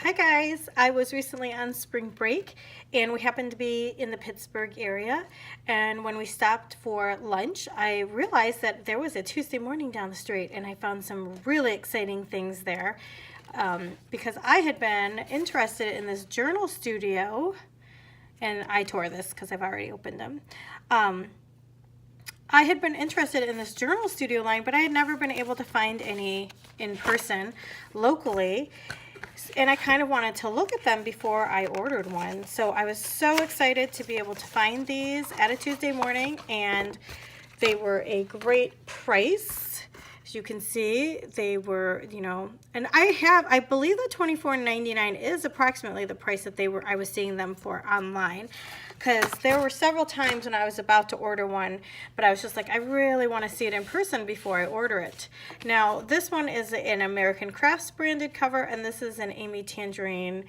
Hi guys, I was recently on spring break and we happened to be in the Pittsburgh area, and when we stopped for lunch I realized that there was a Tuesday morning down the street and I found some really exciting things there because I had been interested in this journal studio, and I tore this because I've already opened them. I had been interested in this journal studio line, but I had never been able to find any in person locally. And I kind of wanted to look at them before I ordered one. So I was so excited to be able to find these at a Tuesday morning, and they were a great price. As you can see, they were, and I believe that $24.99 is approximately the price that I was seeing them for online. Because there were several times when I was about to order one, but I was just like, I really want to see it in person before I order it. Now, this one is an American Crafts branded cover, and this is an Amy Tangerine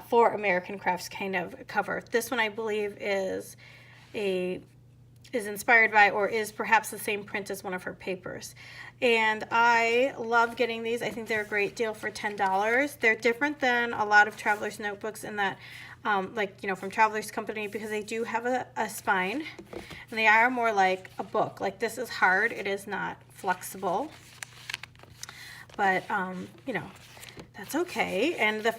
for American Crafts kind of cover. This one, I believe, is inspired by, or is perhaps the same print as one of her papers. And I love getting these. I think they're a great deal for $10. They're different than a lot of Traveler's notebooks in that from Traveler's Company, because they do have a spine, and they are more like a book. Like, this is hard, it is not flexible, but that's okay. And the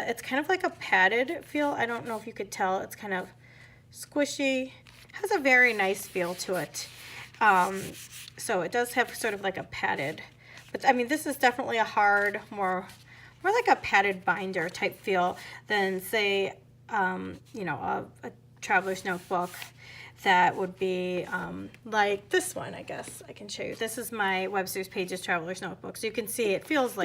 it's kind of like a padded feel. I don't know if you could tell, it's kind of squishy, has a very nice feel to it. So it does have sort of like a padded, but I mean, this is definitely a hard, more like a padded binder type feel than, say, a Traveler's Notebook that would be like this one. I guess I can show you. This is my Webster's Pages Traveler's Notebook. So you can see it feels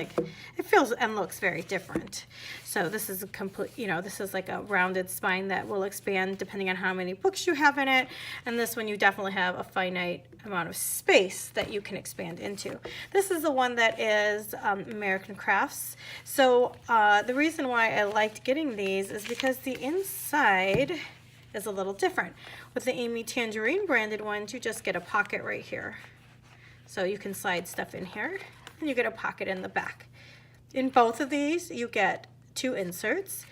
and looks very different. So this is a complete, this is like a rounded spine that will expand depending on how many books you have in it. And this one, you definitely have a finite amount of space that you can expand into. This is the one that is American Crafts. So the reason why I liked getting these is because the inside is a little different. With the Amy Tangerine branded ones, you just get a pocket right here. So you can slide stuff in here, and you get a pocket in the back. In both of these, you get two inserts.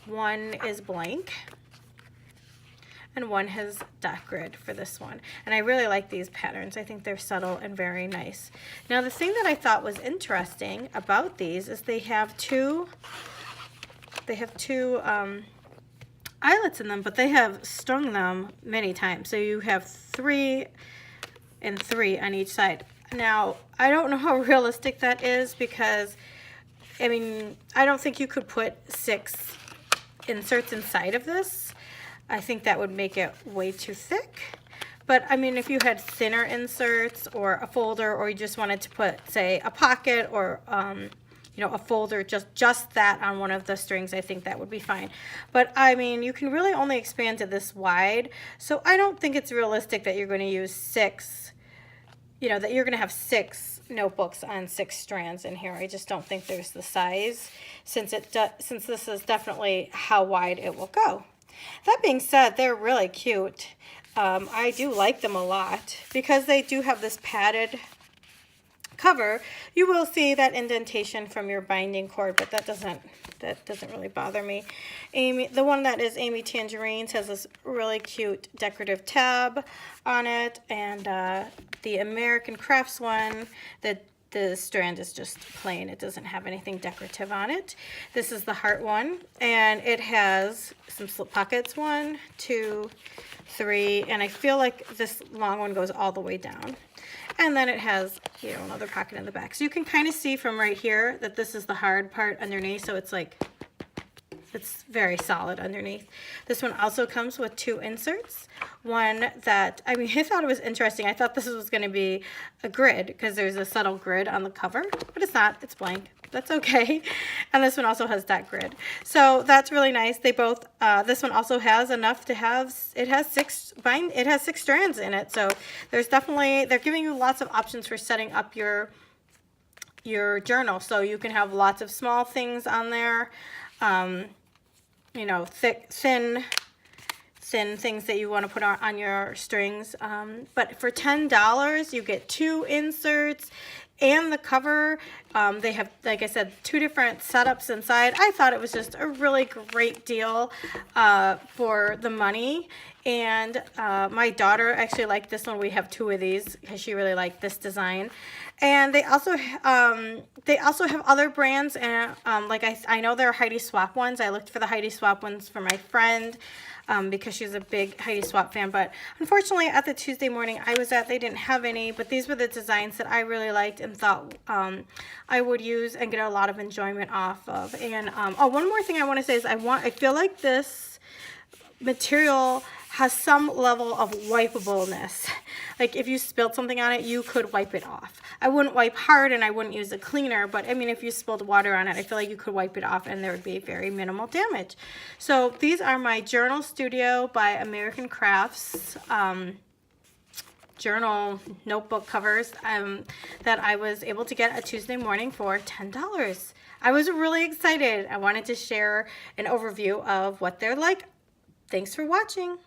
One is blank, and one has dot grid for this one. And I really like these patterns. I think they're subtle and very nice. Now, the thing that I thought was interesting about these is they have two eyelets in them, but they have strung them many times. So you have 3 and 3 on each side. Now, I don't know how realistic that is, because I mean, I don't think you could put 6 inserts inside of this. I think that would make it way too thick. But I mean, if you had thinner inserts or a folder, or you just wanted to put, say, a pocket or a folder, just that on one of the strings, I think that would be fine. But I mean, you can really only expand to this wide, so I don't think it's realistic that you're going to use 6, that you're going to have 6 notebooks on 6 strands in here. I just don't think there's the size, since this is definitely how wide it will go. That being said, they're really cute. I do like them a lot because they do have this padded cover. You will see that indentation from your binding cord, but that doesn't really bother me. The one that is Amy Tangerine's has this really cute decorative tab on it, and the American Crafts one, the strand is just plain. It doesn't have anything decorative on it. This is the heart one, and it has some slip pockets, 1, 2, 3, and I feel like this long one goes all the way down. And then it has, another pocket in the back. So you can kind of see from right here that this is the hard part underneath. So it's very solid underneath. This one also comes with 2 inserts. One that, I mean, I thought it was interesting. I thought this was going to be a grid, because there's a subtle grid on the cover, but it's not. It's blank. That's okay. And this one also has that grid. So that's really nice. They both, this one also has enough to have, it has 6 strands in it. So there's definitely, they're giving you lots of options for setting up your journal. So you can have lots of small things on there, thin things that you want to put on your strings. But for $10, you get 2 inserts. and the cover. They have, like I said, 2 different setups inside. I thought it was just a really great deal for the money. And my daughter actually liked this one. We have 2 of these because she really liked this design. And they also have other brands, and like I know there are Heidi Swapp ones. I looked for the Heidi Swapp ones for my friend because she's a big Heidi Swapp fan. But unfortunately, at the Tuesday morning I was at, they didn't have any. But these were the designs that I really liked and thought I would use and get a lot of enjoyment off of. And oh, one more thing I want to say is I feel like this material has some level of wipeableness. Like if you spilled something on it, you could wipe it off. I wouldn't wipe hard and I wouldn't use a cleaner, but I mean, if you spilled water on it, I feel like you could wipe it off and there would be very minimal damage. So these are my Journal Studio by American Crafts journal notebook covers that I was able to get a Tuesday morning for $10. I was really excited. I wanted to share an overview of what they're like. Thanks for watching.